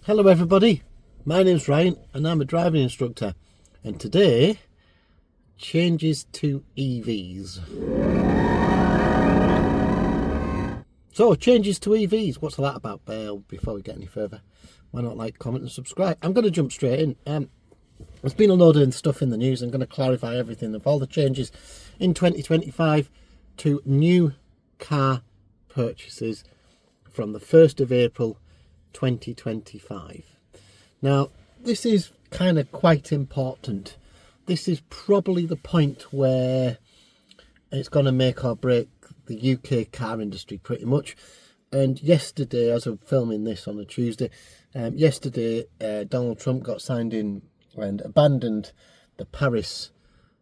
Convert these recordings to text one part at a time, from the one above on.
Hello everybody, my name's Ryan and I'm a driving instructor, and today, changes to EVs. So, changes to EVs, what's that about? Well, before we get any further, why not like, comment and subscribe? I'm going to jump straight in. There's been a load of stuff in the news. I'm going to clarify everything of all the changes in 2025 to new car purchases from the 1st of April 2025. Now, this is kind of quite important. This is probably the point where it's going to make or break the UK car industry pretty much. And yesterday, as I'm filming this on a Tuesday, Donald Trump got signed in and abandoned the Paris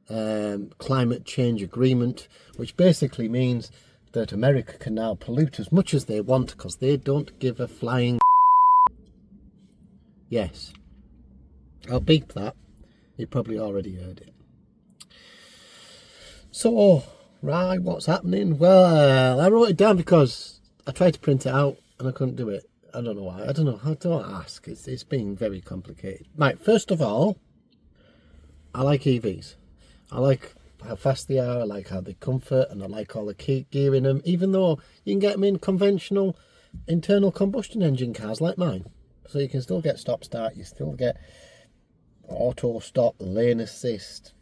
climate change agreement, which basically means that America can now pollute as much as they want because they don't give a flying. Yes, I'll beep that. You probably already heard it. So, right, what's happening? Well, I wrote it down because I tried to print it out and I couldn't do it. I don't know why. I don't know. I don't ask. It's been very complicated. Right, first of all, I like EVs. I like how fast they are, I like how they comfort, and I like all the gear in them, even though you can get them in conventional internal combustion engine cars like mine. So you can still get stop start, you still get auto stop, lane assist,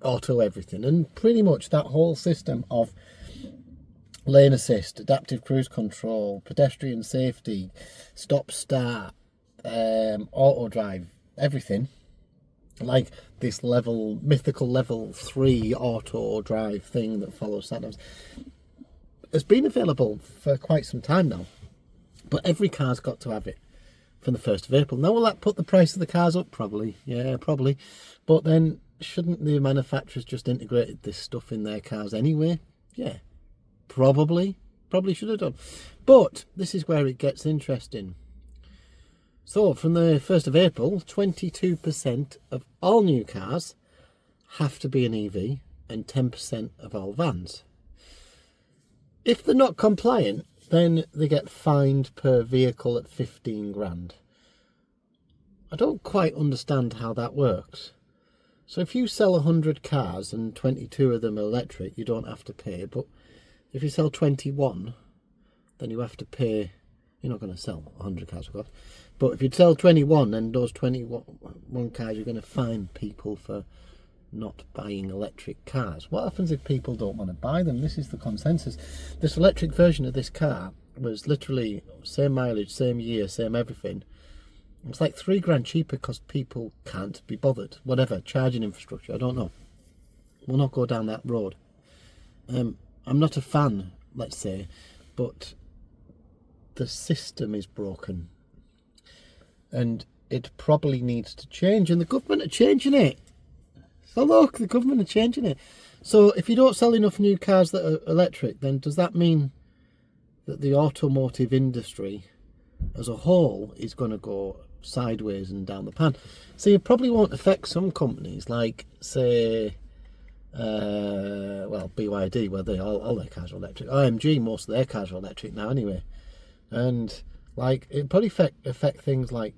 auto everything, and pretty much that whole system of lane assist, adaptive cruise control, pedestrian safety, stop start, auto drive, everything. Like this mythical level 3 auto drive thing that follows sat-navs has been available for quite some time now, but every car's got to have it from the 1st of April. Now, will that put the price of the cars up? Probably, yeah, probably. But then, shouldn't the manufacturers just integrated this stuff in their cars anyway? Yeah, probably should have done. But this is where it gets interesting. So, from the 1st of April, 22% of all new cars have to be an EV and 10% of all vans. If they're not compliant, then they get fined per vehicle at 15 grand. I don't quite understand how that works. So if you sell 100 cars and 22 of them are electric, you don't have to pay. But if you sell 21, then you have to pay. You're not going to sell 100 cars, of course. But if you sell 21, then those 21 cars, you're going to fine people for not buying electric cars. What happens if people don't want to buy them? This is the consensus. This electric version of this car was literally same mileage, same year, same everything. It's like 3 grand cheaper because people can't be bothered. Whatever, charging infrastructure, I don't know. We'll not go down that road. I'm not a fan, let's say, but the system is broken. And it probably needs to change, and the government are changing it. So look, the government are changing it. So if you don't sell enough new cars that are electric, then does that mean that the automotive industry as a whole is going to go sideways and down the pan? So it probably won't affect some companies like, say, BYD, where all their cars are electric. IMG, most of their cars are electric now anyway. And like, it probably affect things like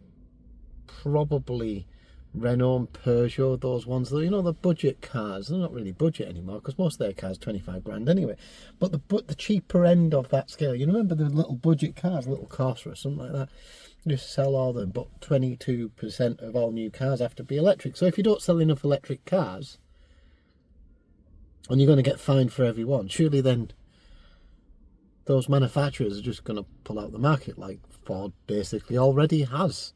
probably Renault and Peugeot, those ones that, the budget cars. They're not really budget anymore because most of their cars 25 grand anyway. But the cheaper end of that scale, you remember the little budget cars, little Corsa or something like that, you just sell all them, but 22% of all new cars have to be electric. So if you don't sell enough electric cars and you're going to get fined for every one, surely then those manufacturers are just going to pull out the market, like Ford basically already has.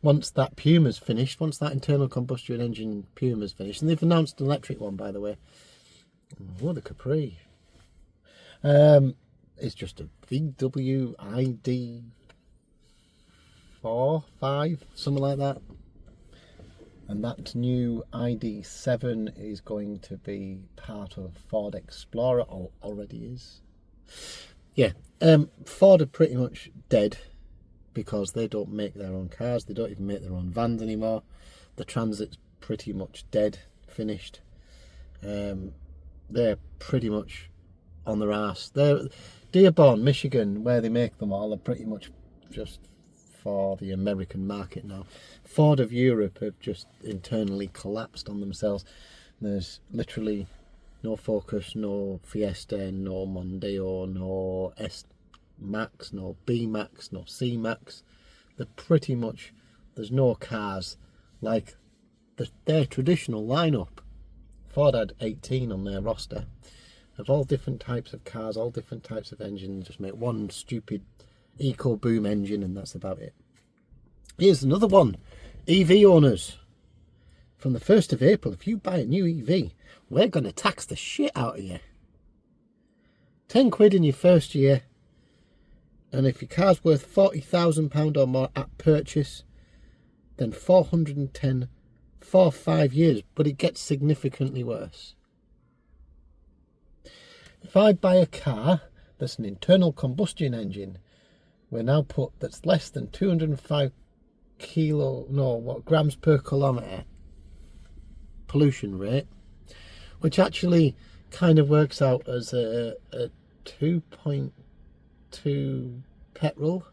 Once that Puma's finished, once that internal combustion engine Puma's finished, and they've announced an electric one, by the way. Oh, the Capri. It's just a VW ID 4, 5, something like that. And that new ID7 is going to be part of Ford Explorer, or already is. Yeah, Ford are pretty much dead because they don't make their own cars. They don't even make their own vans anymore. The Transit's pretty much dead, finished. They're pretty much on their arse. Dearborn, Michigan, where they make them all, are pretty much just for the American market now. Ford of Europe have just internally collapsed on themselves. There's literally no Focus, no Fiesta, no Mondeo, no S-Max, no B-Max, no C-Max. They're pretty much, there's no cars like their traditional lineup. Ford had 18 on their roster of all different types of cars, all different types of engines. Just make one stupid EcoBoost engine and that's about it. Here's another one. EV owners. From the 1st of April, if you buy a new EV, we're going to tax the shit out of you. 10 quid in your first year. And if your car's worth £40,000 or more at purchase, then 410 for 5 years. But it gets significantly worse. If I buy a car that's an internal combustion engine, we're now put that's less than 205 grams per kilometre pollution rate, which actually kind of works out as a 2.2 petrol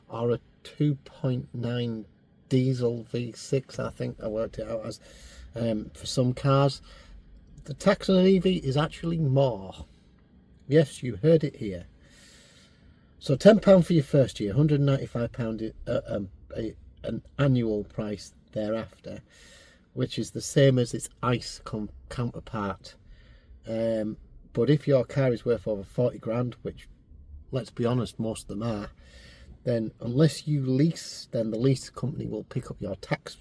or a 2.9 diesel V6, I think I worked it out as, for some cars. The tax on an EV is actually more. Yes, you heard it here. So £10 for your first year, £195 an annual price thereafter, which is the same as its ICE counterpart. But if your car is worth over 40 grand, which, let's be honest, most of them are, then unless you lease, then the lease company will pick up your tax,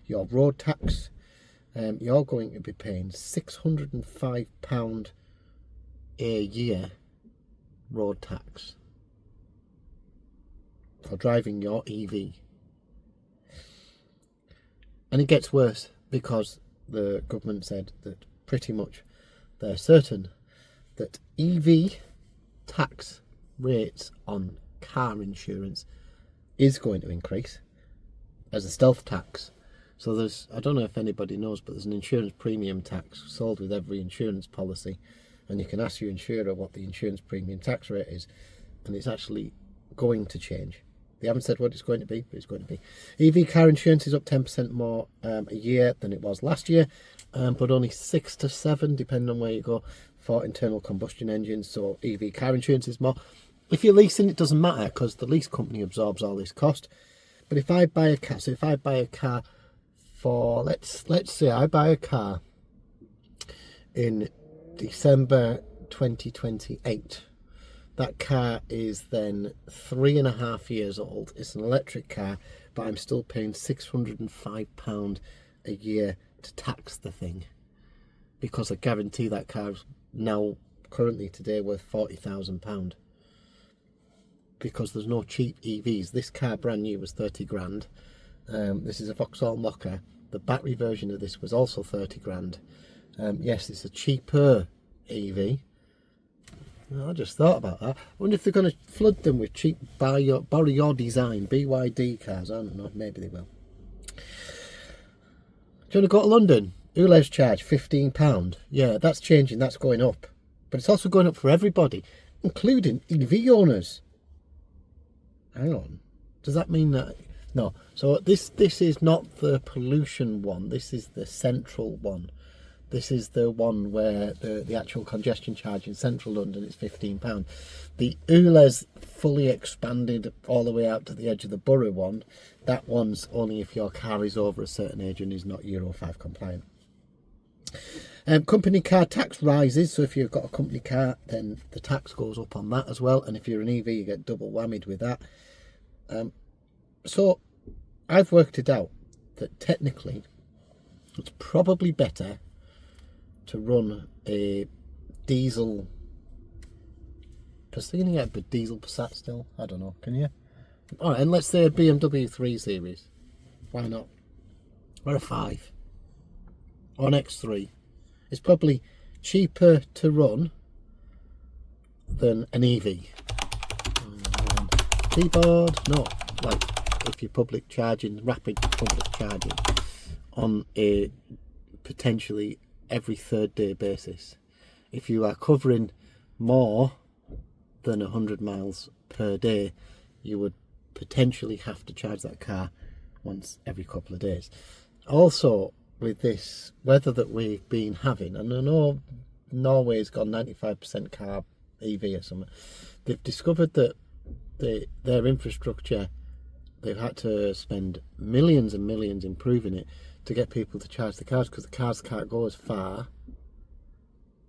your road tax. You're going to be paying £605 a year road tax for driving your EV. And it gets worse because the government said that pretty much they're certain that EV tax rates on car insurance is going to increase as a stealth tax. So there's, I don't know if anybody knows, but there's an insurance premium tax sold with every insurance policy, and you can ask your insurer what the insurance premium tax rate is, and it's actually going to change. They haven't said what it's going to be, but it's going to be. EV car insurance is up 10% more a year than it was last year, but only 6 to 7, depending on where you go, for internal combustion engines. So EV car insurance is more. If you're leasing, it doesn't matter because the lease company absorbs all this cost. But if I buy a car, so if I buy a car for, let's say I buy a car in December 2028. That car is then 3.5 years old. It's an electric car, but I'm still paying £605 a year to tax the thing, because I guarantee that car's now currently today worth £40,000, because there's no cheap EVs. This car brand new was 30 grand. This is a Vauxhall Mokka. The battery version of this was also 30 grand. Yes, it's a cheaper EV. I just thought about that. I wonder if they're going to flood them with cheap borrow your design BYD cars. I don't know, maybe they will. Do you want to go to London? ULEZ charge £15. Yeah, that's changing, that's going up. But it's also going up for everybody, including EV owners. Hang on. Does that mean that? No. So this is not the pollution one. This is the central one. This is the one where the actual congestion charge in central London is £15. The ULEZ fully expanded all the way out to the edge of the borough one, that one's only if your car is over a certain age and is not Euro 5 compliant. Company car tax rises, so if you've got a company car, then the tax goes up on that as well, and if you're an EV, you get double whammied with that. So I've worked it out that technically it's probably better to run a diesel. Can you get a diesel Passat still? I don't know. Can you? All right, and let's say a BMW 3 Series. Why not? Or a 5. Or an X3. It's probably cheaper to run than an EV. Keyboard, no. Like if you're public charging, rapid public charging on a potentially every third day basis. If you are covering more than 100 miles per day, you would potentially have to charge that car once every couple of days. Also, with this weather that we've been having, and I know Norway's got 95% carb EV or something, they've discovered that their infrastructure, they've had to spend millions and millions improving it to get people to charge the cars, because the cars can't go as far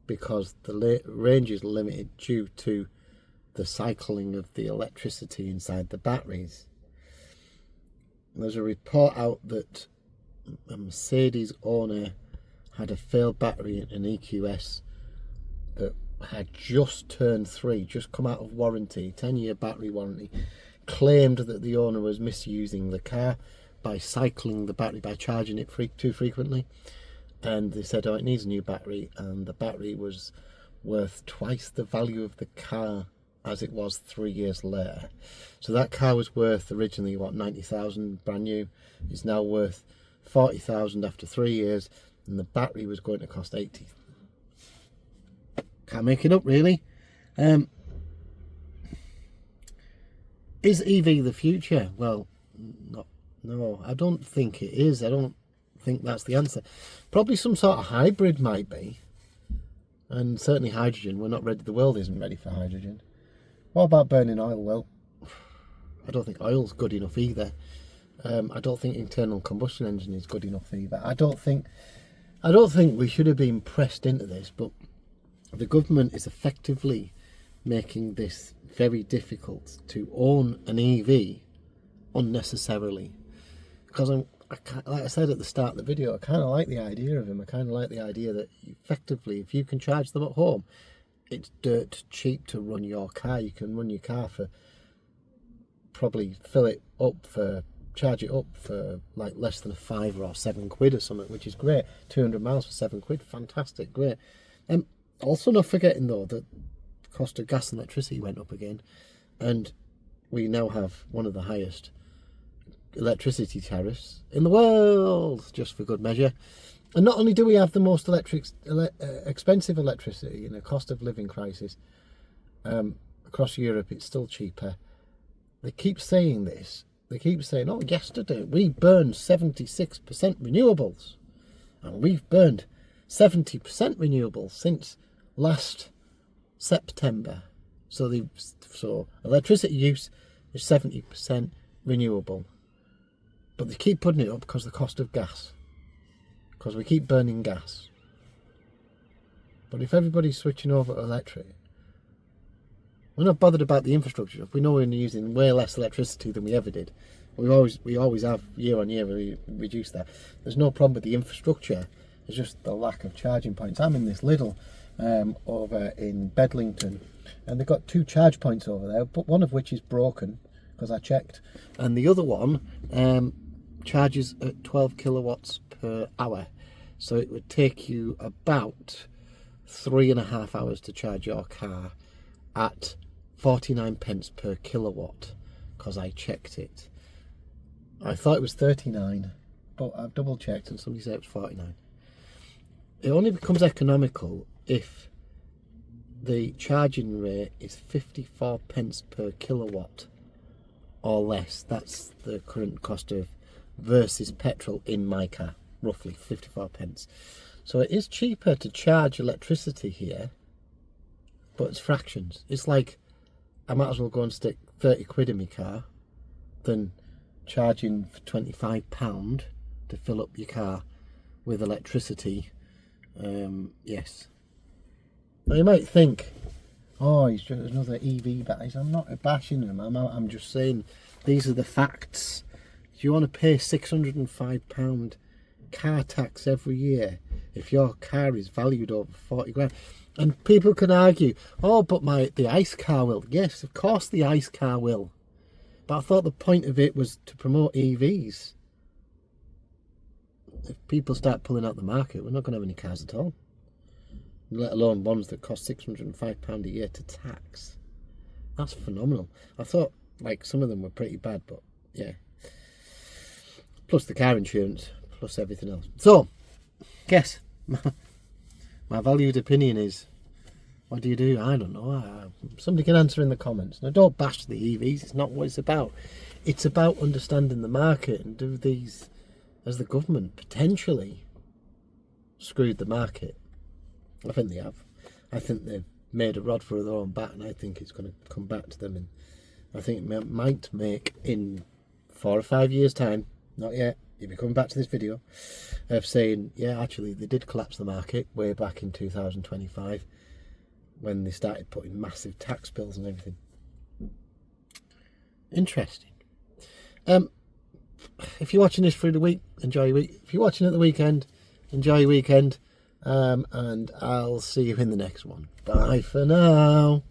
because the range is limited due to the cycling of the electricity inside the batteries. There's a report out that a Mercedes owner had a failed battery in an EQS that had just turned 3, just come out of warranty, 10-year battery warranty, claimed that the owner was misusing the car by cycling the battery, by charging it too frequently. And they said, oh, it needs a new battery, and the battery was worth twice the value of the car as it was 3 years later. So that car was worth originally, what, 90,000 brand new. It's now worth 40,000 after 3 years, and the battery was going to cost 80. Can't make it up, really. Is EV the future? Well, no, I don't think it is. I don't think that's the answer. Probably some sort of hybrid might be, and certainly hydrogen. We're not ready. The world isn't ready for hydrogen. What about burning oil? Well, I don't think oil's good enough either. I don't think internal combustion engine is good enough either. I don't think we should have been pressed into this, but the government is effectively making this very difficult to own an EV unnecessarily. Because like I said at the start of the video, I kind of like the idea of them. I kind of like the idea that effectively, if you can charge them at home, it's dirt cheap to run your car. You can run your car for, probably charge it up for like less than £5 or £7 or something, which is great. 200 miles for £7, fantastic, great. Also not forgetting though that the cost of gas and electricity went up again, and we now have one of the highest electricity tariffs in the world, just for good measure. And not only do we have the most expensive electricity in a cost of living crisis across Europe, it's still cheaper. They keep saying this. They keep saying, oh, yesterday we burned 76% renewables, and we've burned 70% renewables since last September. So electricity use is 70% renewable. But they keep putting it up because of the cost of gas. Because we keep burning gas. But if everybody's switching over to electric, we're not bothered about the infrastructure. We know we're using way less electricity than we ever did. We always have, year on year, we reduce that. There's no problem with the infrastructure. It's just the lack of charging points. I'm in this little over in Bedlington, and they've got 2 charge points over there, but one of which is broken because I checked, and the other one charges at 12 kilowatts per hour. So it would take you about 3.5 hours to charge your car at 49p per kilowatt, because I checked it. I thought it was 39, but I've double checked and somebody said it was 49. It only becomes economical if the charging rate is 54p per kilowatt or less. That's the current cost of versus petrol in my car, roughly 54p. So it is cheaper to charge electricity here, but it's fractions. It's like I might as well go and stick 30 quid in my car than charging for £25 to fill up your car with electricity. Yes. Now you might think, oh, he's just another EV batteries. I'm not bashing them. I'm just saying these are the facts. Do you want to pay £605 car tax every year if your car is valued over 40 grand? And people can argue, oh, but the ICE car will. Yes, of course the ICE car will. But I thought the point of it was to promote EVs. If people start pulling out the market, we're not going to have any cars at all. Let alone ones that cost £605 a year to tax. That's phenomenal. I thought like some of them were pretty bad, but yeah. Plus the car insurance, plus everything else. So, guess my valued opinion is, what do you do? I don't know. Somebody can answer in the comments. Now, don't bash the EVs. It's not what it's about. It's about understanding the market, and do these, as the government potentially screwed the market. I think they have. I think they've made a rod for their own back, and I think it's going to come back to them. And I think it might make, in 4 or 5 years' time, not yet, you'll be coming back to this video, of saying, yeah, actually, they did collapse the market way back in 2025 when they started putting massive tax bills and everything. Interesting. If you're watching this through the week, enjoy your week. If you're watching at the weekend, enjoy your weekend. And I'll see you in the next one. Bye for now.